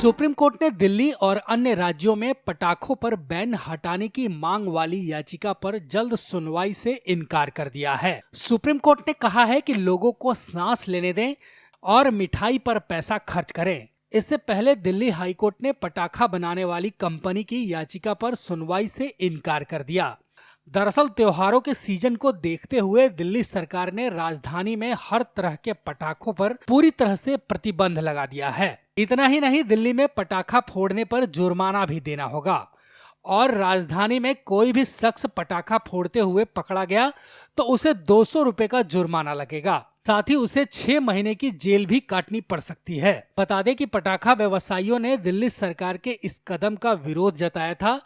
Supreme court ने दिल्ली और अन्य राज्यों में पटाखों पर बैन हटाने की मांग वाली याचिका पर जल्द सुनवाई से इनकार कर दिया है। सुप्रीम कोर्ट ने कहा है कि लोगों को सांस लेने दें और मिठाई पर पैसा खर्च करें। इससे पहले दिल्ली हाईकोर्ट ने पटाखा बनाने वाली कंपनी की याचिका पर सुनवाई से इनकार कर दिया। दरअसल त्योहारों के सीजन को देखते हुए दिल्ली सरकार ने राजधानी में हर तरह के पटाखों पर पूरी तरह से प्रतिबंध लगा दिया है। इतना ही नहीं, दिल्ली में पटाखा फोड़ने पर जुर्माना भी देना होगा और राजधानी में कोई भी शख्स पटाखा फोड़ते हुए पकड़ा गया तो उसे 200 रुपए का जुर्माना लगेगा। साथ ही उसे 6 महीने की जेल भी काटनी पड़ सकती है। बता दें कि पटाखा व्यवसायियों ने दिल्ली सरकार के इस कदम का विरोध जताया था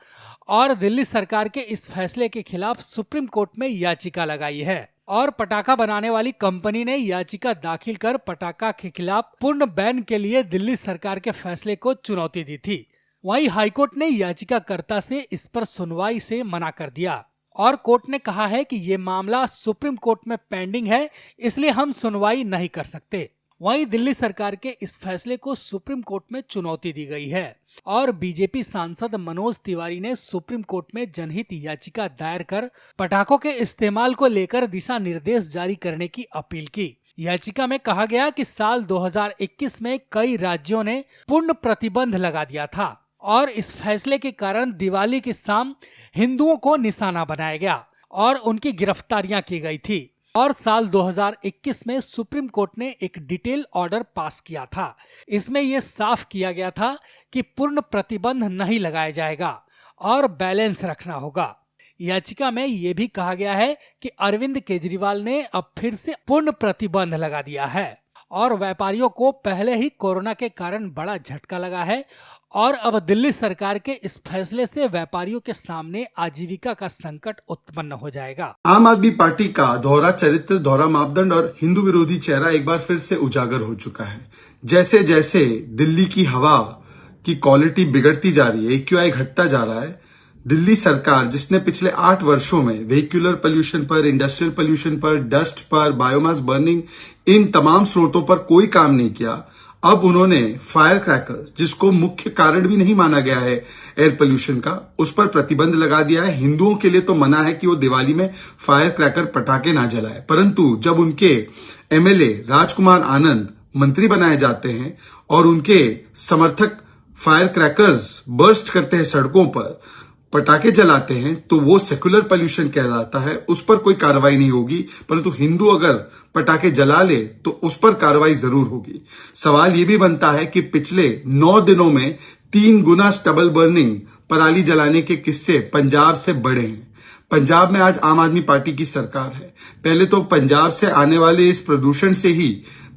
और दिल्ली सरकार के इस फैसले के खिलाफ सुप्रीम कोर्ट में याचिका लगाई है और पटाखा बनाने वाली कंपनी ने याचिका दाखिल कर पटाखा के खिलाफ पूर्ण बैन के लिए दिल्ली सरकार के फैसले को चुनौती दी थी। वहीं हाईकोर्ट ने याचिकाकर्ता से इस पर सुनवाई से मना कर दिया और कोर्ट ने कहा है कि ये मामला सुप्रीम कोर्ट में पेंडिंग है, इसलिए हम सुनवाई नहीं कर सकते। वहीं दिल्ली सरकार के इस फैसले को सुप्रीम कोर्ट में चुनौती दी गई है और बीजेपी सांसद मनोज तिवारी ने सुप्रीम कोर्ट में जनहित याचिका दायर कर पटाखों के इस्तेमाल को लेकर दिशा निर्देश जारी करने की अपील की। याचिका में कहा गया कि साल 2021 में कई राज्यों ने पूर्ण प्रतिबंध लगा दिया था और इस फैसले के कारण दिवाली की शाम हिंदुओं को निशाना बनाया गया और उनकी गिरफ्तारियां की गई थी। और साल 2021 में सुप्रीम कोर्ट ने एक डिटेल ऑर्डर पास किया था। इसमें यह साफ किया गया था कि पूर्ण प्रतिबंध नहीं लगाया जाएगा और बैलेंस रखना होगा। याचिका में यह भी कहा गया है कि अरविंद केजरीवाल ने अब फिर से पूर्ण प्रतिबंध लगा दिया है और व्यापारियों को पहले ही कोरोना के कारण बड़ा झटका लगा है और अब दिल्ली सरकार के इस फैसले से व्यापारियों के सामने आजीविका का संकट उत्पन्न हो जाएगा। आम आदमी पार्टी का दोहरा चरित्र, दोहरा मापदंड और हिंदू विरोधी चेहरा एक बार फिर से उजागर हो चुका है। जैसे जैसे दिल्ली की हवा की क्वालिटी बिगड़ती जा रही है, AQI घटता जा रहा है, दिल्ली सरकार जिसने पिछले 8 वर्षों में व्हीक्यूलर पोल्यूशन पर, इंडस्ट्रियल पोल्यूशन पर, डस्ट पर, बायोमास बर्निंग, इन तमाम स्रोतों पर कोई काम नहीं किया, अब उन्होंने फायर क्रैकर्स, जिसको मुख्य कारण भी नहीं माना गया है एयर पोल्यूशन का, उस पर प्रतिबंध लगा दिया है। हिंदुओं के लिए तो मना है कि वो दिवाली में फायर क्रैकर पटाखे ना जलाए, परंतु जब उनके MLA राजकुमार आनंद मंत्री बनाए जाते हैं और उनके समर्थक फायर क्रैकर्स बर्स्ट करते हैं, सड़कों पर पटाखे जलाते हैं, तो वो सेकुलर पोल्यूशन कहलाता है, उस पर कोई कार्रवाई नहीं होगी। परंतु हिंदू अगर पटाखे जला ले तो उस पर कार्रवाई जरूर होगी। सवाल ये भी बनता है कि पिछले 9 दिनों में 3 गुना स्टबल बर्निंग, पराली जलाने के किस्से पंजाब से बढ़े हैं। पंजाब में आज आम आदमी पार्टी की सरकार है। पहले तो पंजाब से आने वाले इस प्रदूषण से ही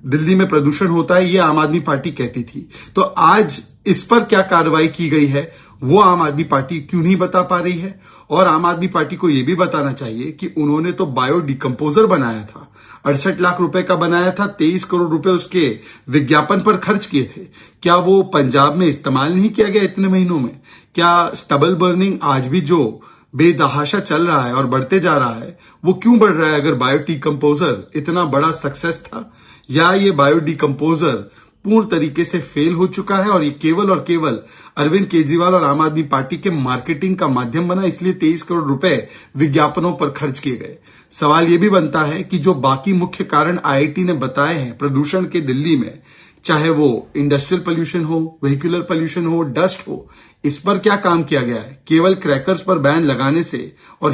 दिल्ली में प्रदूषण होता है, ये आम आदमी पार्टी कहती थी। तो आज इस पर क्या कार्रवाई की गई है वो आम आदमी पार्टी क्यों नहीं बता पा रही है? और आम आदमी पार्टी को यह भी बताना चाहिए कि उन्होंने तो बायो डिकम्पोजर बनाया था, 68 लाख रुपए का बनाया था, 23 करोड़ रुपए उसके विज्ञापन पर खर्च किए थे। क्या वो पंजाब में इस्तेमाल नहीं किया गया इतने महीनों में? क्या स्टबल बर्निंग आज भी जो बेतहाशा चल रहा है और बढ़ते जा रहा है, वो क्यों बढ़ रहा है? अगर बायो डिकम्पोजर इतना बड़ा सक्सेस था, या ये बायो डिकम्पोजर पूर्ण तरीके से फेल हो चुका है और ये केवल और केवल अरविंद केजरीवाल और आम आदमी पार्टी के मार्केटिंग का माध्यम बना, इसलिए 23 करोड़ रुपए विज्ञापनों पर खर्च किए गए। सवाल ये भी बनता है कि जो बाकी मुख्य कारण IIT ने बताए हैं प्रदूषण के दिल्ली में, चाहे वो इंडस्ट्रियल पोल्यूशन हो, व्हीक्यूलर पोल्यूशन हो, डस्ट हो, इस पर क्या काम किया गया है? केवल क्रैकर्स पर बैन लगाने से और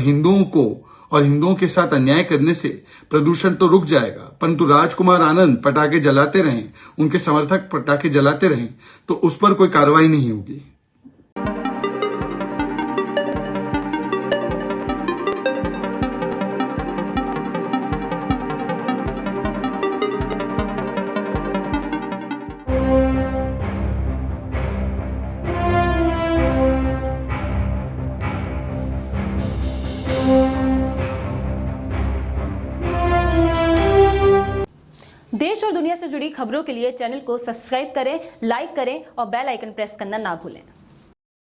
हिंदुओं के साथ अन्याय करने से प्रदूषण तो रुक जाएगा, परंतु राजकुमार आनंद पटाखे जलाते रहें, उनके समर्थक पटाखे जलाते रहें, तो उस पर कोई कार्रवाई नहीं होगी। देश और दुनिया से जुड़ी खबरों के लिए चैनल को सब्सक्राइब करें, लाइक करें और बेल आइकन प्रेस करना ना भूलें।